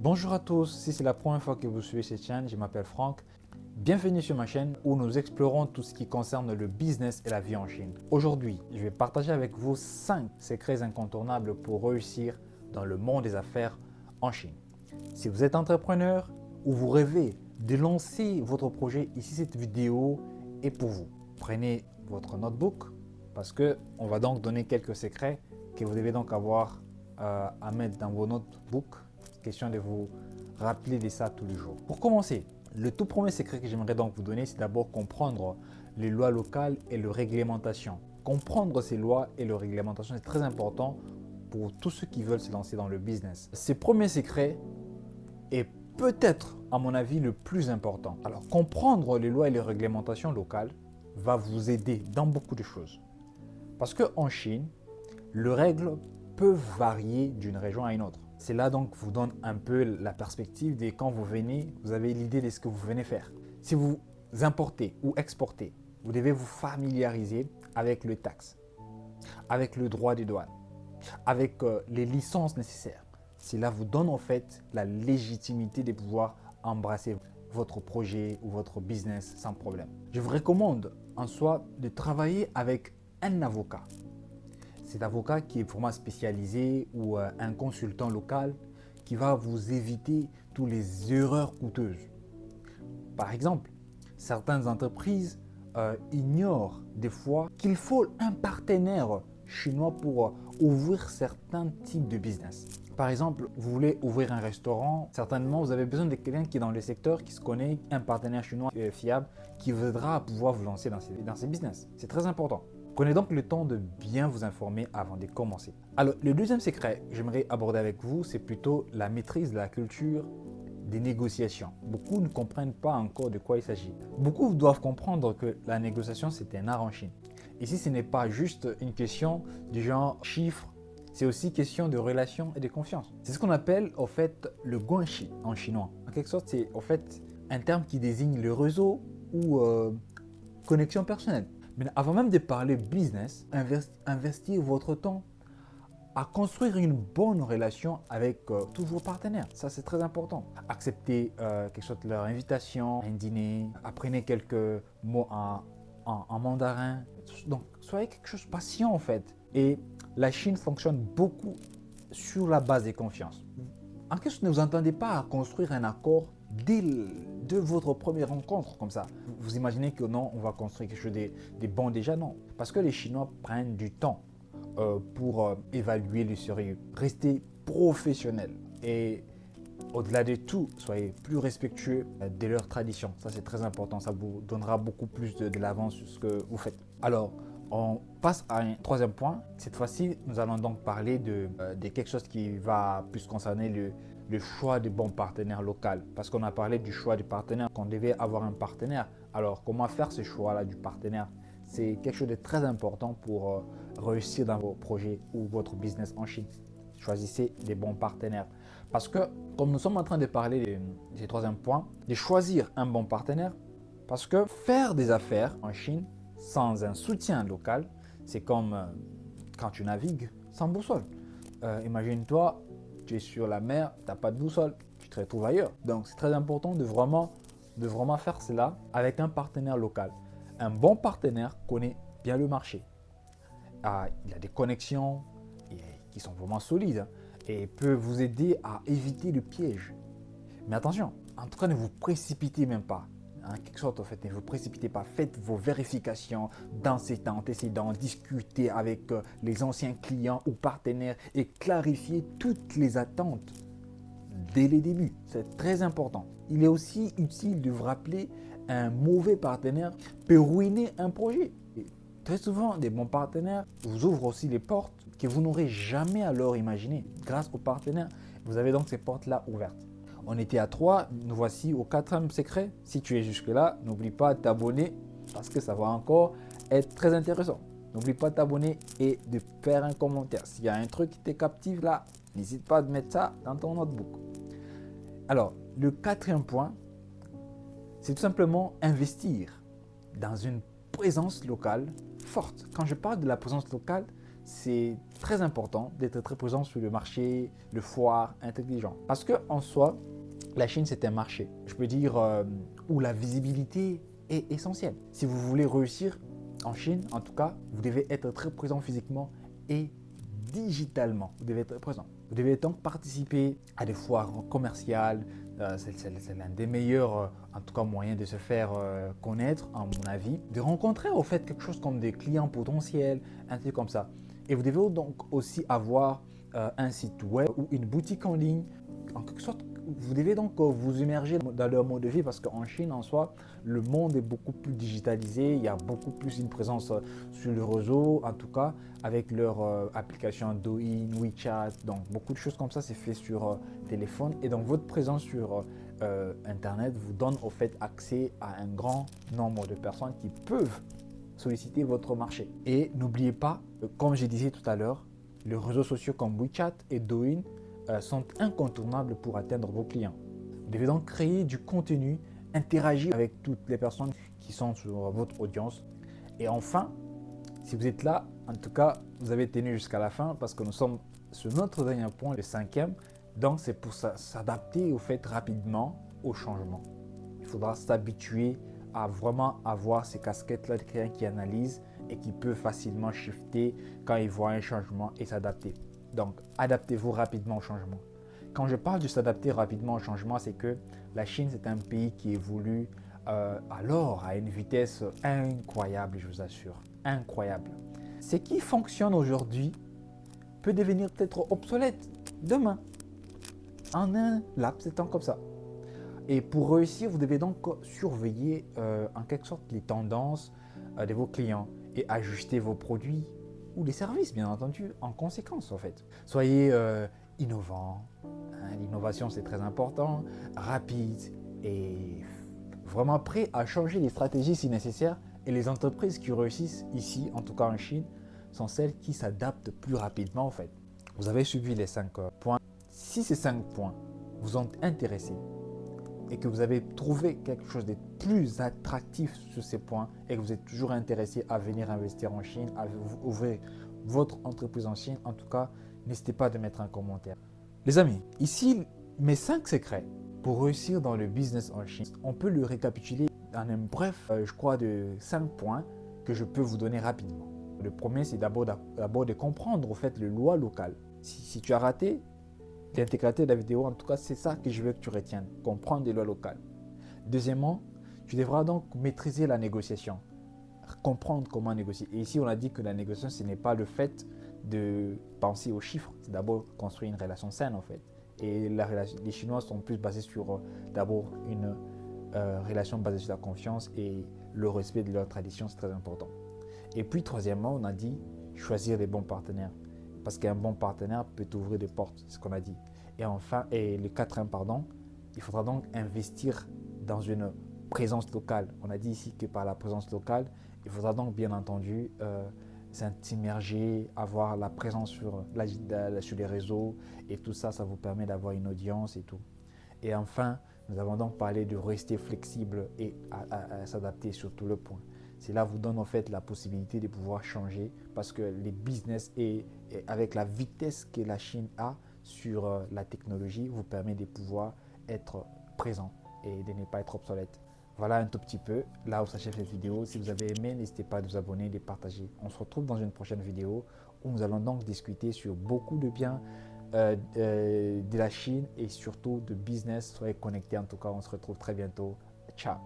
Bonjour à tous, si c'est la première fois que vous suivez cette chaîne, je m'appelle Franck. Bienvenue sur ma chaîne où nous explorons tout ce qui concerne le business et la vie en Chine. Aujourd'hui, je vais partager avec vous 5 secrets incontournables pour réussir dans le monde des affaires en Chine. Si vous êtes entrepreneur ou vous rêvez de lancer votre projet, ici cette vidéo est pour vous. Prenez votre notebook parce qu'on va donc donner quelques secrets que vous devez donc avoir à mettre dans vos notebooks. Question de vous rappeler de ça tous les jours. Pour commencer, le tout premier secret que j'aimerais donc vous donner, c'est d'abord comprendre les lois locales et les réglementations. Comprendre ces lois et les réglementations, c'est très important pour tous ceux qui veulent se lancer dans le business. Ce premier secret est peut-être, à mon avis, le plus important. Alors, comprendre les lois et les réglementations locales va vous aider dans beaucoup de choses. Parce qu'en Chine, les règles peuvent varier d'une région à une autre. Cela donc vous donne un peu la perspective de quand vous venez, vous avez l'idée de ce que vous venez faire. Si vous importez ou exportez, vous devez vous familiariser avec les taxes, avec le droit des douanes, avec les licences nécessaires. Cela vous donne en fait la légitimité de pouvoir embrasser votre projet ou votre business sans problème. Je vous recommande en soi de travailler avec un avocat. Cet avocat qui est vraiment spécialisé ou un consultant local qui va vous éviter toutes les erreurs coûteuses. Par exemple, certaines entreprises ignorent des fois qu'il faut un partenaire chinois pour ouvrir certains types de business. Par exemple, vous voulez ouvrir un restaurant, certainement vous avez besoin de quelqu'un qui est dans le secteur, qui se connaît, un partenaire chinois fiable qui vous aidera à pouvoir vous lancer dans ces business. C'est très important. Prenez donc le temps de bien vous informer avant de commencer. Alors, le deuxième secret que j'aimerais aborder avec vous, c'est plutôt la maîtrise de la culture des négociations. Beaucoup ne comprennent pas encore de quoi il s'agit. Beaucoup doivent comprendre que la négociation, c'est un art en Chine. Ici, ce n'est pas juste une question du genre chiffres, c'est aussi question de relations et de confiance. C'est ce qu'on appelle au fait le guanxi en chinois. En quelque sorte, c'est au fait un terme qui désigne le réseau ou connexion personnelle. Mais avant même de parler business, investir votre temps à construire une bonne relation avec tous vos partenaires. Ça, c'est très important. Acceptez quelque chose de leur invitation, un dîner, apprenez quelques mots en mandarin. Donc, soyez quelque chose de patient en fait. Et la Chine fonctionne beaucoup sur la base de confiance. En quelque sorte, ne vous entendez pas à construire un accord dès votre première rencontre comme ça. Vous imaginez que non, on va construire quelque chose de bon déjà, non. Parce que les Chinois prennent du temps pour évaluer le sérieux. Restez professionnel et au-delà de tout, soyez plus respectueux de leurs traditions. Ça, c'est très important. Ça vous donnera beaucoup plus de l'avance sur ce que vous faites. Alors, on passe à un troisième point. Cette fois-ci, nous allons donc parler de quelque chose qui va plus concerner le choix de bons partenaires locaux. Parce qu'on a parlé du choix du partenaire, qu'on devait avoir un partenaire. Alors, comment faire ce choix-là du partenaire? C'est quelque chose de très important pour réussir dans vos projets ou votre business en Chine. Choisissez des bons partenaires. Parce que, comme nous sommes en train de parler du troisième point, de choisir un bon partenaire, parce que faire des affaires en Chine sans un soutien local, c'est comme quand tu navigues sans boussole. Imagine-toi, tu es sur la mer, tu n'as pas de boussole, tu te retrouves ailleurs. Donc, c'est très important de vraiment faire cela avec un partenaire local. Un bon partenaire connaît bien le marché. Il a des connexions qui sont vraiment solides et peut vous aider à éviter le piège. Mais attention, en tout cas, ne vous précipitez même pas. En quelque sorte, en fait, ne vous précipitez pas. Faites vos vérifications dans ces antécédents, discutez avec les anciens clients ou partenaires et clarifiez toutes les attentes dès les débuts. C'est très important. Il est aussi utile de vous rappeler un mauvais partenaire peut ruiner un projet. Et très souvent, des bons partenaires vous ouvrent aussi les portes que vous n'aurez jamais alors imaginées. Grâce aux partenaires, vous avez donc ces portes-là ouvertes. On était à 3, nous voici au 4e secret. Si tu es jusque-là, n'oublie pas de t'abonner parce que ça va encore être très intéressant. N'oublie pas de t'abonner et de faire un commentaire. S'il y a un truc qui te captive là, n'hésite pas à mettre ça dans ton notebook. Alors, le 4e point, c'est tout simplement investir dans une présence locale forte. Quand je parle de la présence locale, c'est très important d'être très présent sur le marché, le foire intelligent. Parce qu'en soi, la Chine, c'est un marché, je peux dire, où la visibilité est essentielle. Si vous voulez réussir en Chine, en tout cas, vous devez être très présent physiquement et digitalement. Vous devez être présent. Vous devez donc participer à des foires commerciales. C'est l'un des meilleurs, en tout cas, moyens de se faire connaître, à mon avis. De rencontrer, au fait, quelque chose comme des clients potentiels, un truc comme ça. Et vous devez donc aussi avoir un site web ou une boutique en ligne. En quelque sorte, vous devez donc vous immerger dans leur mode de vie parce qu'en Chine, en soi, le monde est beaucoup plus digitalisé. Il y a beaucoup plus une présence sur le réseau, en tout cas, avec leur application Douyin, WeChat. Donc, beaucoup de choses comme ça, c'est fait sur téléphone. Et donc, votre présence sur Internet vous donne au fait accès à un grand nombre de personnes qui peuvent solliciter votre marché. Et n'oubliez pas, comme je disais tout à l'heure, les réseaux sociaux comme WeChat et Douyin sont incontournables pour atteindre vos clients. Vous devez donc créer du contenu, interagir avec toutes les personnes qui sont sur votre audience. Et enfin, si vous êtes là, en tout cas, vous avez tenu jusqu'à la fin parce que nous sommes sur notre dernier point, le 5e. Donc, c'est pour s'adapter au fait rapidement au changement. Il faudra s'habituer à vraiment avoir ces casquettes-là de clients qui analysent et qui peuvent facilement shifter quand ils voient un changement et s'adapter. Donc, adaptez-vous rapidement au changement. Quand je parle de s'adapter rapidement au changement, c'est que la Chine, c'est un pays qui évolue alors à une vitesse incroyable, je vous assure. Incroyable. Ce qui fonctionne aujourd'hui peut devenir peut-être obsolète demain. En un laps de temps comme ça. Et pour réussir, vous devez donc surveiller en quelque sorte les tendances de vos clients et ajuster vos produits ou les services, bien entendu, en conséquence en fait. Soyez innovant, hein, l'innovation c'est très important, rapide et vraiment prêt à changer les stratégies si nécessaire. Et les entreprises qui réussissent ici, en tout cas en Chine, sont celles qui s'adaptent plus rapidement en fait. Vous avez suivi les 5 points. Si ces 5 points vous ont intéressé et que vous avez trouvé quelque chose de plus attractif sur ces points et que vous êtes toujours intéressé à venir investir en Chine, à ouvrir votre entreprise en Chine, en tout cas, n'hésitez pas à mettre un commentaire. Les amis, ici, mes 5 secrets pour réussir dans le business en Chine, on peut le récapituler en un bref, je crois, de 5 points que je peux vous donner rapidement. Le premier, c'est d'abord de comprendre, au fait, les lois locales. Si tu as raté l'intégralité de la vidéo, en tout cas, c'est ça que je veux que tu retiennes, comprendre les lois locales. Deuxièmement, tu devras donc maîtriser la négociation, comprendre comment négocier. Et ici, on a dit que la négociation, ce n'est pas le fait de penser aux chiffres, c'est d'abord construire une relation saine en fait. Et les Chinois sont plus basés sur d'abord une relation basée sur la confiance et le respect de leurs traditions, c'est très important. Et puis troisièmement, on a dit choisir les bons partenaires. Parce qu'un bon partenaire peut t'ouvrir des portes, c'est ce qu'on a dit. Et enfin, et le quatrième, il faudra donc investir dans une présence locale. On a dit ici que par la présence locale, il faudra donc bien entendu s'immerger, avoir la présence sur les réseaux et tout ça, ça vous permet d'avoir une audience et tout. Et enfin, nous avons donc parlé de rester flexible et à s'adapter sur tout le point. Cela vous donne en fait la possibilité de pouvoir changer parce que les business et avec la vitesse que la Chine a sur la technologie vous permet de pouvoir être présent et de ne pas être obsolète. Voilà un tout petit peu là où s'achève cette vidéo. Si vous avez aimé, n'hésitez pas à vous abonner et de partager. On se retrouve dans une prochaine vidéo où nous allons donc discuter sur beaucoup de biens de la Chine et surtout de business. Soyez connectés en tout cas, on se retrouve très bientôt. Ciao.